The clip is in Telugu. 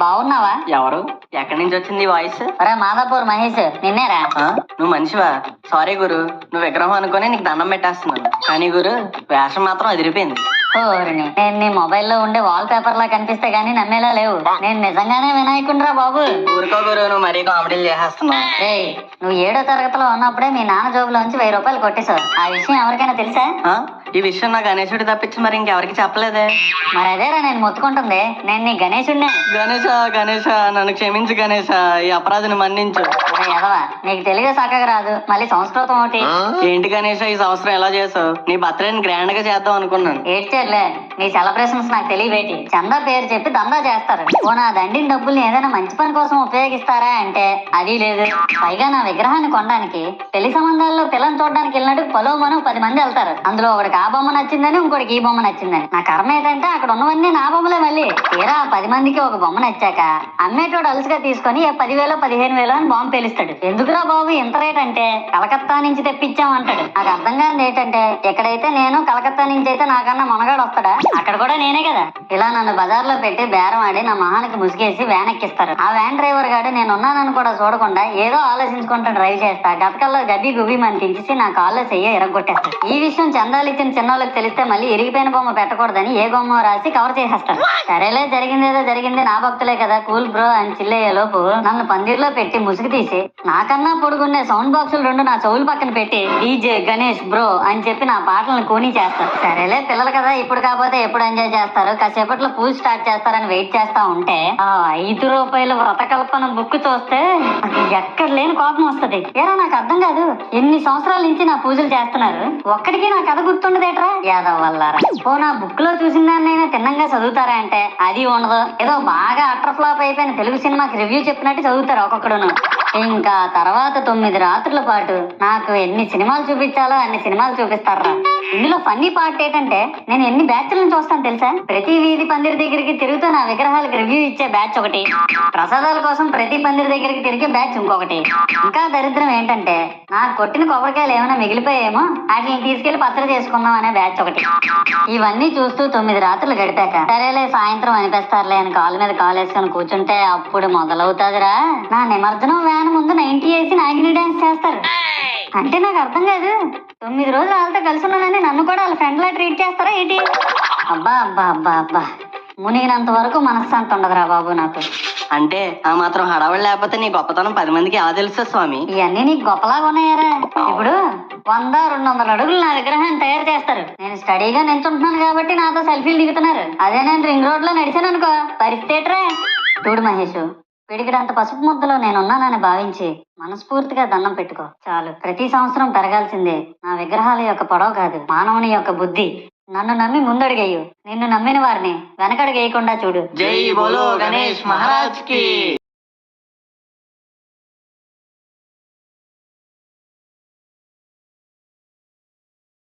బాగున్నావా? ఎవరు? ఎక్కడి నుంచి వచ్చింది ఈ వాయిస్? అరే మాదాపూర్ మహేష్, నిన్నేరా? నువ్వు మనిషివా? సారీ గురు, నువ్వు విగ్రహం అనుకుని నీకు దండం పెట్టేస్తున్నాను. కానీ గురు, వేషం మాత్రం అదిరిపోయింది. ఓరిని, నేను నీ మొబైల్లో ఉండే వాల్ పేపర్ లా కనిపిస్తే గానీ నమ్మేలా లేవు. నేను నిజంగానే వినాయకుడిరా బాబు. ఊరుకో గురు, నువ్వు మరీ కామెడీలు చేసేస్తున్నావు. ఏయ్, నువ్వు 7వ తరగతిలో ఉన్నప్పుడే మీ నాన్న జోబులోంచి 1000 రూపాయలు కొట్టేశావు. ఆ విషయం ఎవరికైనా తెలుసా? ఈ విషయం నా గణేశుడి తప్పించి మరి ఇంకెవరికి చెప్పలేదే. మరి అదేరా నేను మొత్తుకుంటుంది. నేను నీ గణేశుడినే. గణేశ గణేశ, నన్ను క్షమించు గణేశ, ఈ అపరాధిని మన్నించు. ఎదవా, నీకు తెలుగు చక్కగా రాదు, మళ్ళీ సంస్కృతం ఒకటి. ఏంటి గణేశ ఈ సంవత్సరం ఎలా చేసావు? నీ బర్త్డేని గ్రాండ్ గా చేద్దాం అనుకున్నాను. ఏడ్చేర్లే, నీ సెలబ్రేషన్స్ నాకు తెలియబేటి. చందా పేరు చెప్పి దందా చేస్తారు. ఓ నా దండిన డబ్బుల్ని ఏదైనా మంచి పని కోసం ఉపయోగిస్తారా అంటే అది లేదు. పైగా నా విగ్రహాన్ని కొనడానికి పెళ్లి సంబంధాల్లో పిల్లని చూడడానికి వెళ్ళినట్టు మనం 10 మంది వెళ్తారు. అందులో ఒకడికి ఆ బొమ్మ నచ్చిందని, ఇంకోటికి ఈ బొమ్మ నచ్చిందని. నా కర్మ ఏంటంటే అక్కడ ఉన్నవన్నీ నా బొమ్మలే. మళ్ళీ తీరా 10 మందికి ఒక బొమ్మ నచ్చాక అమ్మేటోడు అలుసుగా తీసుకొని 10,000 15,000 అని బాంబు పేలిస్తాడు. ఎందుకురా బాబు ఇంత రేట్ అంటే, కలకత్తా నుంచి తెప్పించామంటాడు. నాకు అర్థం కాదు ఏంటంటే, ఎక్కడైతే నేను కలకత్తా నుంచి అయితే నాకన్నా మనగాడు వస్తాడా, అక్కడ కూడా నేనే కదా. ఇలా నన్ను బజార్లో పెట్టి బేరం ఆడి నా మొహానికి ముసుగేసి వ్యాన్ ఎక్కిస్తారు. ఆ వ్యాన్ డ్రైవర్ గాడు నేను ఉన్నానని కూడా చూడకుండా ఏదో ఆలోచించుకుంటూ డ్రైవ్ చేస్తా గతకల్లో గబ్బి గుబి మని తీసి నా కాల్లో చెయ్యి ఇరగొట్టేస్తాడు. ఈ విషయం చందాలు ఇచ్చిన చిన్నోళ్ళకి తెలిస్తే మళ్ళీ ఇరిగిపోయిన బొమ్మ పెట్టకూడదని ఏ బొమ్మ రాసి కవర్ చేసేస్తాడు. సరేలే, జరిగిందేదో జరిగింది, నా భక్తులే కదా, కూల్ బ్రో అని చిల్లయ్యే లోపు నన్ను పందిర్లో పెట్టి ముసుగు తీసి నాకన్నా పొడుగున్నే సౌండ్ బాక్సులు 2 నా చెవుల పక్కన పెట్టి డీజే గణేష్ బ్రో అని చెప్పి నా పాటలను కూనీ చేస్తారు. సరేలే పిల్లలు కదా, ఇప్పుడు కాకపోతే ఎప్పుడు ఎంజాయ్ చేస్తారు, కాసేపట్లో పూజ స్టార్ట్ చేస్తారని వెయిట్ చేస్తా ఉంటే ఆ 5 రూపాయల వ్రతకల్పన బుక్ చూస్తే అది ఎక్కడ లేని కోపం వస్తుంది. ఏరా నాకు అర్థం కాదు, ఎన్ని సంవత్సరాల నుంచి నా పూజలు చేస్తున్నారు, ఒక్కడికి నా కథ గుర్తుండదేట్రా యాదవ్ వల్లారా. ఓ నా బుక్ లో చూసిన దాన్నైనా తిన్నంగా చదువుతారా అంటే అది ఉండదు. ఏదో బాగా అటర్ ఫ్లాప్ అయిపోయిన తెలుగు సినిమాకి రివ్యూ చెప్పినట్టు చదువుతారు ఒక్కొక్కడును. ఇంకా తర్వాత 9 రాత్రుల పాటు నాకు ఎన్ని సినిమాలు చూపించాలో అన్ని సినిమాలు చూపిస్తారా. ఇందులో ఫన్నీ పార్ట్ ఏంటంటే, నేను ఎన్ని బ్యాచ్లను చూస్తాను తెలుసా? ప్రతి వీధి పందిరి దగ్గరికి తిరుగుతూ నా విగ్రహాలకు రివ్యూ ఇచ్చే బ్యాచ్ ఒకటి, ప్రసాదాల కోసం ప్రతి పందిరి దగ్గరికి తిరిగే బ్యాచ్ ఇంకొకటి. ఇంకా దరిద్రం ఏంటంటే, నాకు కొట్టిన కొబ్బరికాయలు ఏమైనా మిగిలిపోయేమో వాటిని తీసుకెళ్లి పచ్చడి చేసుకుందాం అనే బ్యాచ్ ఒకటి. ఇవన్నీ చూస్తూ 9 రాత్రులు గడిపాక సరేలే సాయంత్రం అనిపిస్తారులే అని కాలు మీద కాలు వేసుకొని కూర్చుంటే అప్పుడు మొదలవుతాదిరా నా నిమజ్జనం. వ్యాన్ ముందు 90 వేసి నాగిని డాన్స్ చేస్తారు. అంటే నాకు అర్థం కాదు, 9 రోజులు వాళ్ళతో కలిసి ఉన్నానని నన్ను కూడా వాళ్ళ ఫ్రెండ్ లా ట్రీట్ చేస్తారా ఏంటి? అబ్బా అబ్బా అబ్బా అబ్బా, మునిగినంత వరకు మనశ్శాంతి ఉండదురా బాబు నాకు. అంటే ఆ మాత్రం హడావడి లేకపోతే నీ గొప్పతనం 10 మందికి ఎలా తెలుసు స్వామి? ఇవన్నీ నీకు గొప్పలాగా ఉన్నాయారా? ఇప్పుడు 100-200 అడుగులు నా విగ్రహాన్ని తయారు చేస్తారు. నేను స్టడీగా నించుంటున్నాను కాబట్టి నాతో సెల్ఫీలు దిగుతున్నారు. అదే నేను రింగ్ రోడ్ లో నడిచాను అనుకో, పరిస్థితిరా. చూడు మహేష్, పిడికిడంత పసుపు ముద్దలో నేనున్నానని భావించి మనస్ఫూర్తిగా దండం పెట్టుకో చాలు. ప్రతి సంవత్సరం పెరగాల్సిందే నా విగ్రహాల యొక్క పొడవు కాదు, మానవుని యొక్క బుద్ధి. నన్ను నమ్మి ముందడుగేయు, నిన్ను నమ్మిన వారిని వెనకడుగేయకుండా చూడు. జై బోలో గణేష్ మహారాజ్ కి.